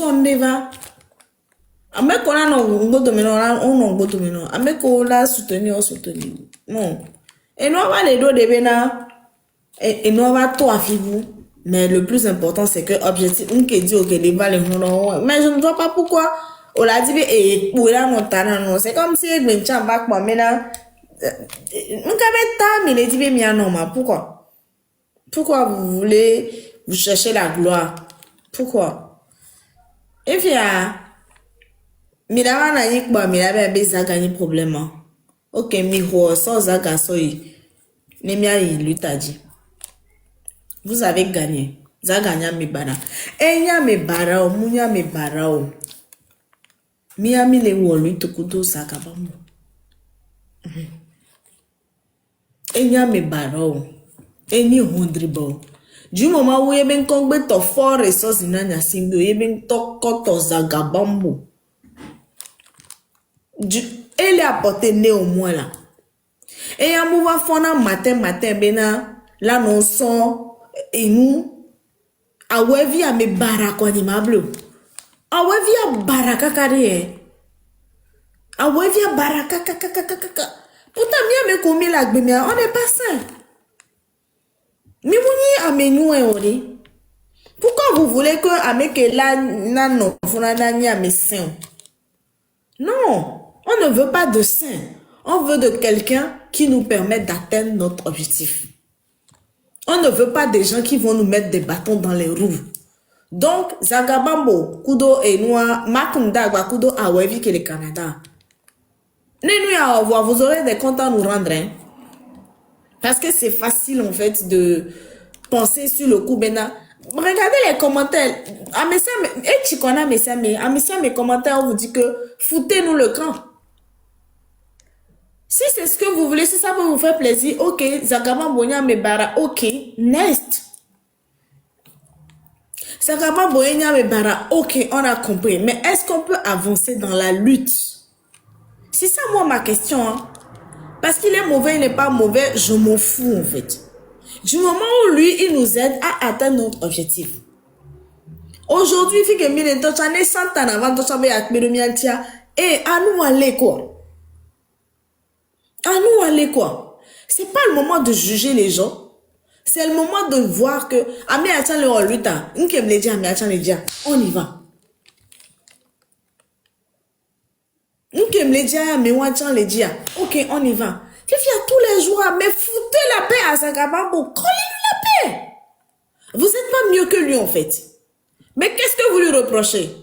on y va. Ameko na no ngoto mino na ono ngoto mino. Ameko la soutenir o soutenir. Non. Et nous va les deux de bena et nous va tout afficher. Mais le plus important c'est que objectif on qui dit OK les balles non. Mais je ne vois pas pourquoi on l'a dit et pour là non c'est comme si ben chamba quoi maintenant on avait ta mais les dit bien non mais pourquoi vous voulez vous cherchez la gloire pourquoi et puis Mira na yikba mira be gagné problème. OK, mi ho so zaga so yi. Ne mi ayi lutaji. Vous avez gagné. Zaganya mi bara. Enya mi bara o munya mi bara o. Mi ami le wolu tukuto sakabambo. Enya mi bara o. Eni hondribo. Du moment où yeben kongbe to for resources nanya simbo yeben to koto zagabambo. Elle est apporté néanmoins là. Et un mouvement fondant matin, bena, là non son, et nous, a wevi a me baraka animable. A wevi a baraka carrière. A wevi a baraka kaka. Pourtant, bien me commis la gbemia, on n'est pas sain. Mais vous n'y amenez ori. Pourquoi vous voulez que ameke la nano, fonana ni ame sain? Non. On ne veut pas de saint. On veut de quelqu'un qui nous permet d'atteindre notre objectif. On ne veut pas des gens qui vont nous mettre des bâtons dans les roues. Donc, Zagabambo, Kudo et Noa, Makunda, Kudo, Awevi, qui est le Canada. Vous aurez des comptes à nous rendre. Hein? Parce que c'est facile, en fait, de penser sur le coup. Maintenant, regardez les commentaires. Et tu connais mes commentaires, on vous dit que foutez-nous le camp. Si c'est ce que vous voulez, si ça peut vous faire plaisir, ok, Zagama Bonya Mebara, ok, next. Zagama Bonya Mebara, ok, on a compris. Mais est-ce qu'on peut avancer dans la lutte? C'est ça, moi, ma question. Hein? Parce qu'il est mauvais, il n'est pas mauvais, je m'en fous, en fait. Du moment où lui, il nous aide à atteindre notre objectif. Aujourd'hui, il fait que mille ans, j'en ai 100 ans avant de tomber avec Miromialtia. Et à nous aller, quoi? À nous aller quoi? C'est pas le moment de juger les gens. C'est le moment de voir que on y va. Ok, on y va. Tous les jours, mais foutez la paix à Zagabambo. Collez-lui la paix. Vous n'êtes pas mieux que lui en fait. Mais qu'est-ce que vous lui reprochez?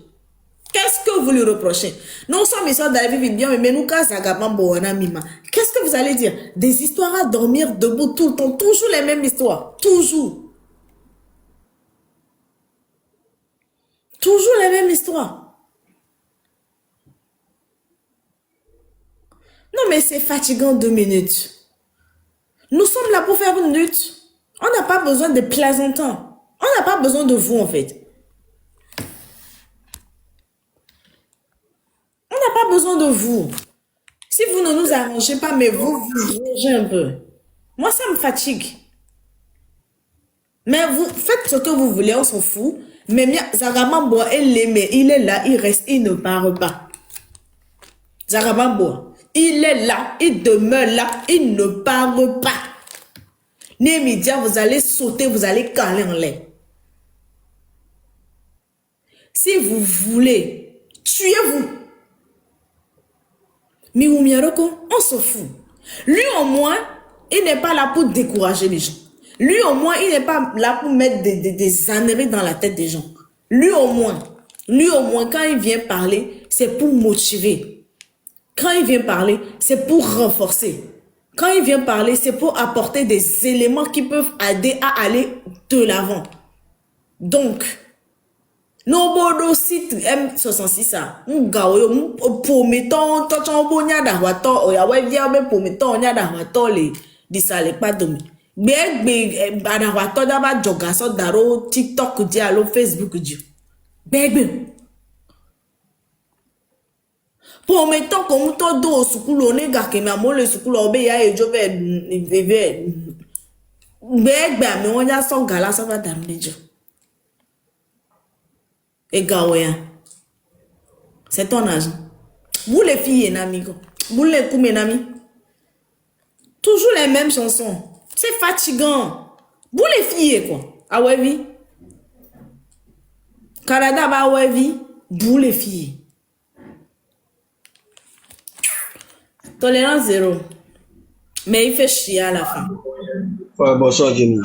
Qu'est-ce que vous lui reprochez? Non, sommes histoires d'arriver bien, mais nous, qu'est-ce que vous allez dire? Des histoires à dormir debout tout le temps, toujours les mêmes histoires. Toujours. Toujours les mêmes histoires. Non, mais c'est fatigant 2 minutes. Nous sommes là pour faire une lutte. On n'a pas besoin de plaisantins. On n'a pas besoin de vous, en fait. Pas besoin de vous. Si vous ne nous arrangez pas, mais vous arrangez un peu. Moi, ça me fatigue. Mais vous faites ce que vous voulez, on s'en fout. Mais Zagabambo, il est là, il reste, il ne part pas. Zagabambo, il est là, il demeure là, il ne part pas. Némédia, vous allez sauter, vous allez caler en l'air. Si vous voulez, tuez-vous. Mais on s'en fout. Lui au moins, il n'est pas là pour décourager les gens. Lui au moins, il n'est pas là pour mettre des âneries dans la tête des gens. Lui au moins, quand il vient parler, c'est pour motiver. Quand il vient parler, c'est pour renforcer. Quand il vient parler, c'est pour apporter des éléments qui peuvent aider à aller de l'avant. Donc, Nobodo site M66 ça. Ngawo pometon tochon bonya da wato oya we via be pometon nya da wato le disale pa domi. Gbe da wato da ba joga so daro TikTok di alo Facebook di. Begbe. Pometon ko to do sukulu oni ga ke mi amole sukulu obe ya ejo be veve. Begbe mi won ya so gala so ba daru nejo. Et Gawaya. C'est ton argent. Vous les filles, Nami. Vous les coups, Nami. Toujours les mêmes chansons. C'est fatigant. Vous les filles, quoi. Ah ouais, vie. Canada, bah ouais, vie. Vous les filles. Tolérance zéro. Mais il fait chier à la fin. Ouais, bonsoir, Jenny.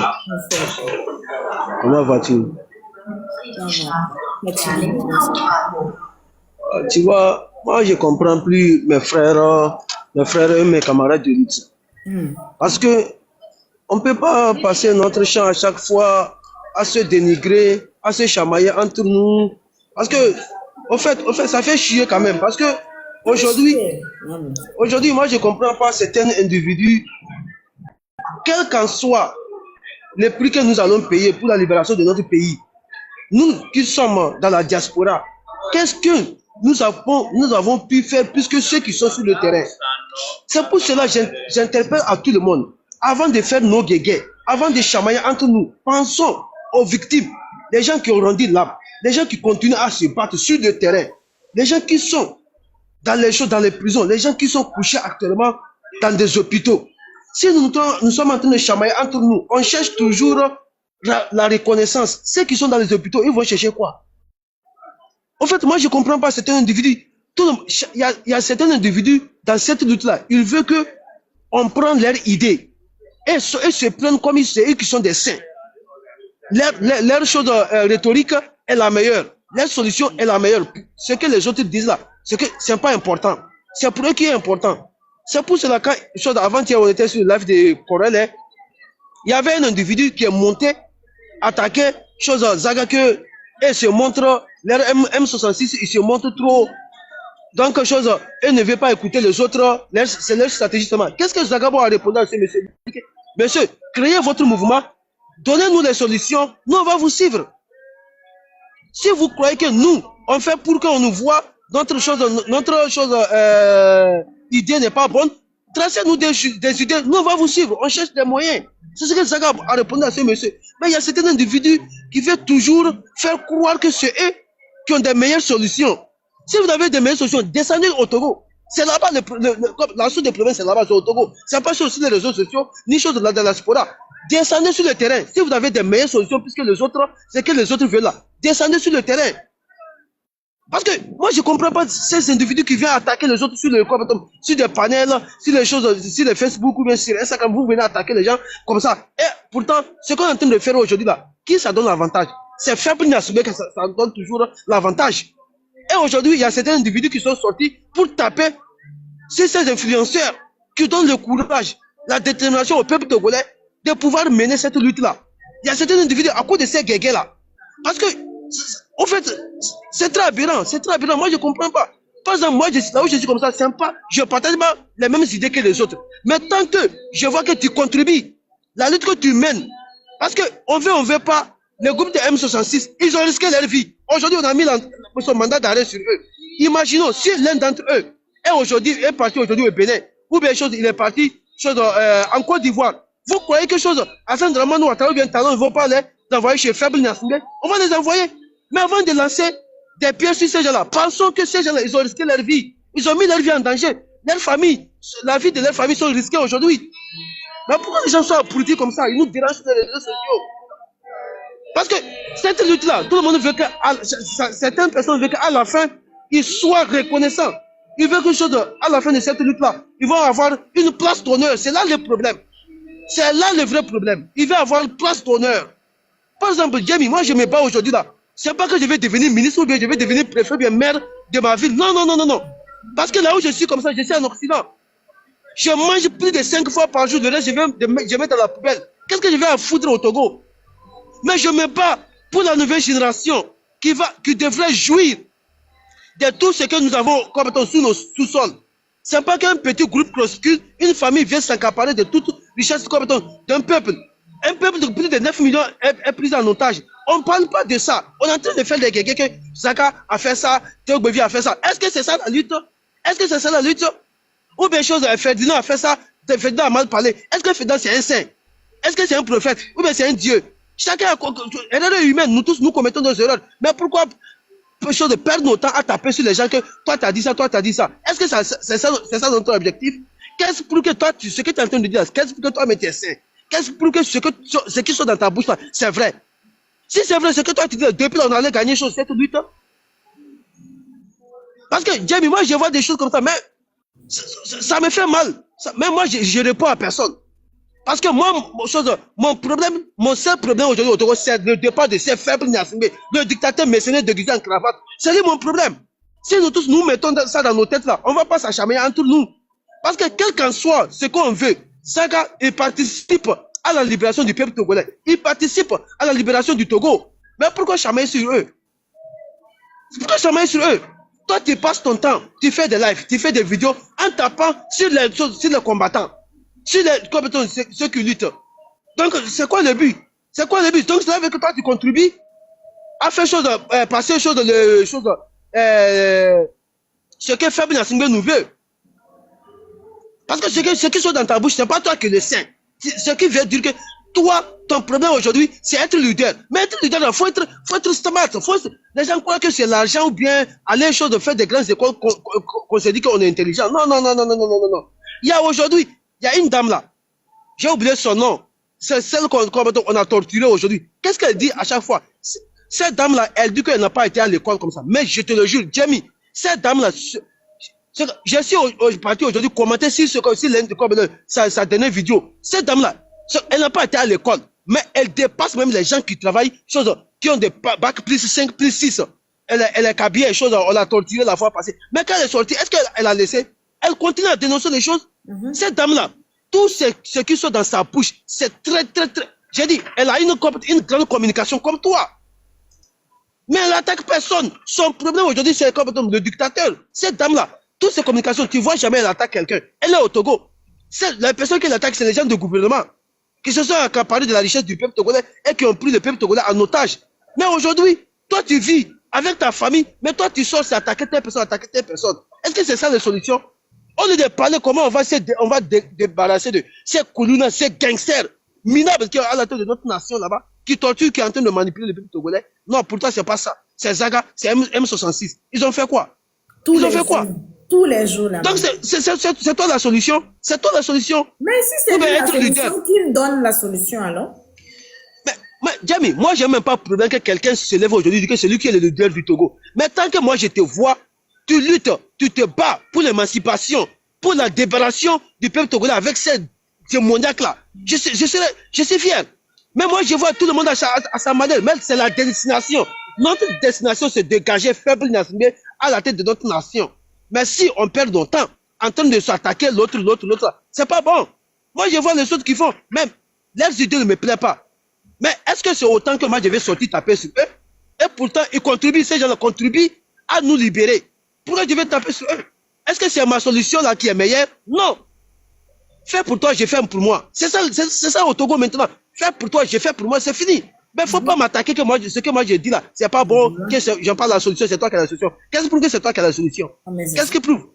Comment vas-tu? Tu vois, moi, je comprends plus mes frères et mes camarades de lutte. Parce que on ne peut pas passer notre champ à chaque fois à se dénigrer, à se chamailler entre nous. Parce que, au fait, ça fait chier quand même. Parce que aujourd'hui, moi, je ne comprends pas certains individus, quel qu'en soit le prix que nous allons payer pour la libération de notre pays. Nous qui sommes dans la diaspora, qu'est-ce que nous avons pu faire plus que ceux qui sont sur le terrain? C'est pour cela que j'interpelle à tout le monde. Avant de faire nos guégués, avant de chamailler entre nous, pensons aux victimes, les gens qui ont rendu l'âme, les gens qui continuent à se battre sur le terrain, les gens qui sont dans les prisons, les gens qui sont couchés actuellement dans des hôpitaux. Si nous sommes en train de chamailler entre nous, on cherche toujours la reconnaissance. Ceux qui sont dans les hôpitaux, ils vont chercher quoi? En fait, moi, je ne comprends pas certains individus. Il y a certains individus dans cette lutte-là. Ils veulent qu'on prenne leurs idées et se prennent comme c'est eux qui sont des saints. Leur chose rhétorique est la meilleure. Leur solution est la meilleure. Ce que les autres disent là, ce n'est pas important. C'est pour eux qui est important. C'est pour cela quand avant-hier, on était sur le live de Corel, il y avait un individu qui est monté, attaqué, Zagake, et se montre, leur M66, il se montre trop. Donc, et ne veut pas écouter les autres, c'est leur stratégie seulement. Qu'est-ce que Zagabo a répondu à ce monsieur? Monsieur, créez votre mouvement, donnez-nous les solutions, nous on va vous suivre. Si vous croyez que nous, on fait pour qu'on nous voit, notre idée n'est pas bonne, tracez-nous des idées, nous on va vous suivre, on cherche des moyens. C'est ce que Zaga a répondu à ce monsieur. Mais il y a certains individus qui veulent toujours faire croire que c'est eux qui ont des meilleures solutions. Si vous avez des meilleures solutions, descendez au Togo. C'est là-bas, la source des problèmes, c'est là-bas, c'est au Togo. C'est pas sur les réseaux sociaux, ni chose de la diaspora. Descendez sur le terrain. Si vous avez des meilleures solutions, puisque les autres, c'est que les autres veulent là. Descendez sur le terrain. Parce que moi, je ne comprends pas ces individus qui viennent attaquer les autres sur des panels, sur les choses, sur les Facebook ou bien sur Instagram, vous venez attaquer les gens comme ça. Et pourtant, ce qu'on est en train de faire aujourd'hui là, qui ça donne l'avantage? C'est Faible Nassoué que ça donne toujours l'avantage. Et aujourd'hui, il y a certains individus qui sont sortis pour taper sur ces influenceurs qui donnent le courage, la détermination au peuple togolais de pouvoir mener cette lutte-là. Il y a certains individus à cause de ces guégués-là. Parce que, en fait, c'est très aberrant, moi je ne comprends pas. Par exemple, moi, là où je suis comme ça, sympa, je ne partage pas les mêmes idées que les autres. Mais tant que je vois que tu contribues, la lutte que tu mènes, parce qu'on veut pas, le groupe de M66, ils ont risqué leur vie. Aujourd'hui, on a mis son mandat d'arrêt sur eux. Imaginons, si l'un d'entre eux est parti aujourd'hui au Bénin, ou bien il est parti en Côte d'Ivoire, vous croyez que Hassan Draman ou Ouattara ou bien Talon ne vont pas les envoyer chez Faible Nassoué? On va les envoyer. Mais avant de lancer des pierres sur ces gens-là, pensons que ces gens-là, ils ont risqué leur vie. Ils ont mis leur vie en danger. Leur famille, la vie de leur famille sont risquées aujourd'hui. Mais pourquoi les gens sont politiques comme ça? Ils nous dérangent sur les réseaux sociaux. Parce que cette lutte-là, tout le monde veut que, certaines personnes veulent qu'à la fin, ils soient reconnaissants. Ils veulent quelque chose, à la fin de cette lutte-là, ils vont avoir une place d'honneur. C'est là le problème. C'est là le vrai problème. Ils veulent avoir une place d'honneur. Par exemple, Jamie, moi je me bats aujourd'hui là. C'est pas que je vais devenir ministre ou bien je vais devenir préfet ou bien maire de ma ville. Non. Parce que là où je suis comme ça, je suis en Occident. Je mange plus de 5 fois par jour. Le reste, je mets dans la poubelle. Qu'est-ce que je vais en foutre au Togo? Mais je me bats pour la nouvelle génération qui devrait jouir de tout ce que nous avons comme sous nos sous-sols. C'est pas qu'un petit groupe grosscule, une famille vient s'accaparer de toute richesse comme d'un peuple. Un peuple de plus de 9 millions est pris en otage. On ne parle pas de ça. On est en train de faire des guégués que Zaka a fait ça, Théobevi a fait ça. Est-ce que c'est ça la lutte? Est-ce que c'est ça la lutte? Ou bien Ferdinand a fait ça, Ferdinand a mal parlé. Est-ce que Ferdinand c'est un saint? Est-ce que c'est un prophète? Ou bien c'est un dieu? Chacun a erreur humaine, nous tous nous commettons nos erreurs. Mais pourquoi chose de perdre notre temps à taper sur les gens que toi tu as dit ça, toi tu as dit ça. Est-ce que c'est ça notre objectif? Qu'est-ce pour que toi, ce que tu es en train de dire, qu'est-ce pour que toi, mais tu es sain? Qu'est-ce pour que ce qui sort dans ta bouche, c'est vrai? Si c'est vrai, ce que toi tu dis, depuis on allait gagner chose, c'est tout de suite. Parce que, Jamie, moi je vois des choses comme ça, mais ça me fait mal. Même moi, je réponds à personne. Parce que moi, mon seul problème aujourd'hui au Togo, c'est le départ de ces faibles Nyasingbe, le dictateur mercenaire déguisé en cravate. C'est lui mon problème. Si nous tous nous mettons ça dans nos têtes là, on ne va pas s'achamailler entre nous. Parce que quel qu'en soit ce qu'on veut, Saga, il participe à la libération du peuple togolais. Il participe à la libération du Togo. Mais pourquoi chamailler sur eux? Pourquoi chamailler sur eux? Toi, tu passes ton temps, tu fais des lives, tu fais des vidéos en tapant sur les combattants. Sur les combattants, ceux qui luttent. Donc, c'est quoi le but? C'est quoi le but? Donc, cela veut que toi, tu contribues à faire passer ce que Faible Nyasingbe nous veut. Parce que ce qui sont dans ta bouche, ce n'est pas toi qui le sais. Ce qui veut dire que toi, ton problème aujourd'hui, c'est être leader. Mais être leader, il faut être smart. Les gens croient que c'est l'argent ou bien aller faire des grandes écoles qu'on se dit qu'on est intelligent. Non. Il y a aujourd'hui, il y a une dame là. J'ai oublié son nom. C'est celle qu'on a torturée aujourd'hui. Qu'est-ce qu'elle dit à chaque fois? Cette dame là, elle dit qu'elle n'a pas été à l'école comme ça. Mais je te le jure, Jamie, cette dame là, je suis parti aujourd'hui commenter sur sa dernière vidéo. Cette dame-là, elle n'a pas été à l'école, mais elle dépasse même les gens qui travaillent, qui ont des bacs plus 5, plus 6. Elle est habillée, on l'a torturée la fois passée. Mais quand elle est sortie, est-ce qu'elle a laissé? Elle continue à dénoncer les choses. Cette dame-là, tout ce qui sort dans sa bouche, c'est très. J'ai dit, elle a une grande communication comme toi. Mais elle n'attaque personne. Son problème aujourd'hui, c'est comme le dictateur. Cette dame-là, toutes ces communications, tu ne vois jamais elle attaque quelqu'un. Elle est au Togo. La personne qui l'attaque, c'est les gens du gouvernement qui se sont accaparés de la richesse du peuple togolais et qui ont pris le peuple togolais en otage. Mais aujourd'hui, toi tu vis avec ta famille, mais toi tu sors, c'est attaquer telle personne, Est-ce que c'est ça la solution? Au lieu de parler comment on va débarrasser de ces Koulouna, ces gangsters minables qui sont à la tête de notre nation là-bas, qui torturent, qui sont en train de manipuler le peuple togolais. Non, pour toi, c'est pas ça. C'est Zaga, c'est M66. Ils ont fait quoi? Ils ont fait quoi? Tous les jours là. Donc c'est toi la solution. C'est toi la solution. Mais si c'est la solution, qui me donne la solution alors? Mais Jamie, moi j'ai même pas de problème que quelqu'un se lève aujourd'hui et que c'est lui qui est le leader du Togo. Mais tant que moi je te vois, tu luttes, tu te bats pour l'émancipation, pour la libération du peuple togolais avec ces démoniaques là. Je suis fier. Mais moi je vois tout le monde à sa manière. Mais c'est la destination. Notre destination c'est dégager Faible Nyasingbe à la tête de notre nation. Mais si on perd notre temps en train de s'attaquer l'autre, c'est pas bon. Moi, je vois les autres qui font, même, leurs idées ne me plaisent pas. Mais est-ce que c'est autant que moi je vais sortir taper sur eux? Et pourtant, ils contribuent, ces gens-là contribuent à nous libérer. Pourquoi je vais taper sur eux? Est-ce que c'est ma solution là qui est meilleure? Non. Fais pour toi, je fais pour moi. C'est ça au Togo maintenant. Fais pour toi, je fais pour moi, c'est fini. Mais il ne faut pas m'attaquer que ce que moi je dis là, c'est pas bon, que j'en parle la solution, c'est toi qui as la solution. Qu'est-ce qui prouve que c'est toi qui as la solution? Qu'est-ce qui prouve?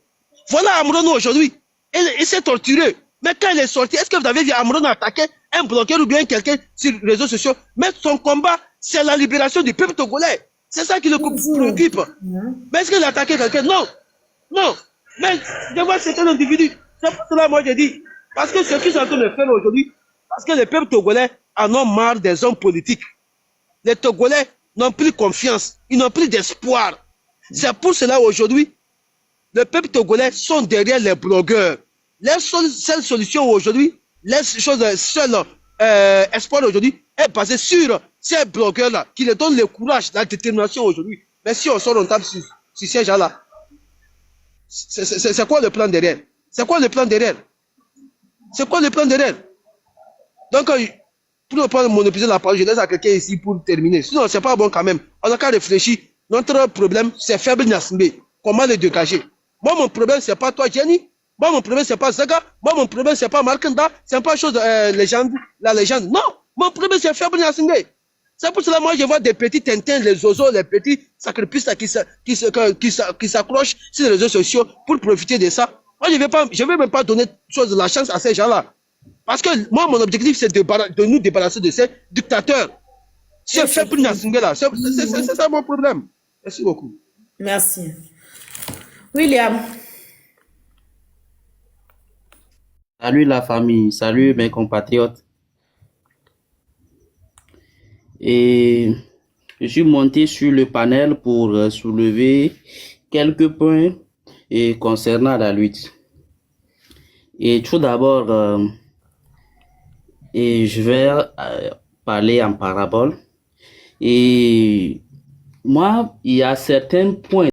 Voilà Amrono aujourd'hui. Il s'est torturé. Mais quand il est sorti, est-ce que vous avez vu Amrono attaquer un bloqueur ou bien quelqu'un sur les réseaux sociaux? Mais son combat, c'est la libération du peuple togolais. C'est ça qui le préoccupe. Mais est-ce qu'il a attaqué quelqu'un? Non. Non. Mais je vois c'est un individu. C'est pour cela moi je dis. Parce que ce qu'ils sont en train de faire aujourd'hui, parce que le peuple togolais en ont marre des hommes politiques. Les Togolais n'ont plus confiance, ils n'ont plus d'espoir. C'est pour cela aujourd'hui, le peuple togolais sont derrière les blogueurs. La seule solution aujourd'hui, seul espoir aujourd'hui est basé sur ces blogueurs-là qui leur donnent le courage, la détermination aujourd'hui. Mais si on sort en table sur ces gens-là, c'est quoi le plan derrière? C'est quoi le plan derrière? C'est quoi le plan derrière? Donc, pour ne pas monopoliser la parole, je laisse à quelqu'un ici pour terminer. Sinon, c'est pas bon quand même. On n'a qu'à réfléchir. Notre problème, c'est Faible Nyasingbe. Comment le dégager? Moi, mon problème, c'est pas toi, Jenny. Moi, mon problème, c'est pas Zaga. Moi, mon problème, c'est pas Markanda. C'est pas chose légende, la légende. Non, mon problème, c'est Faible Nyasingbe. C'est pour cela, moi, je vois des petits tintins, les oiseaux, les petits sacrifices qui s'accrochent sur les réseaux sociaux pour profiter de ça. Moi, je vais même pas donner la chance à ces gens-là. Parce que moi, mon objectif, c'est de nous débarrasser de ces dictateurs. C'est Faible Nyasingbe là. C'est ça mon problème. Merci beaucoup. Merci. William. Salut la famille, salut mes compatriotes. Et je suis monté sur le panel pour soulever quelques points concernant la lutte. Et tout d'abord, je vais parler en parabole. Et moi, il y a certains points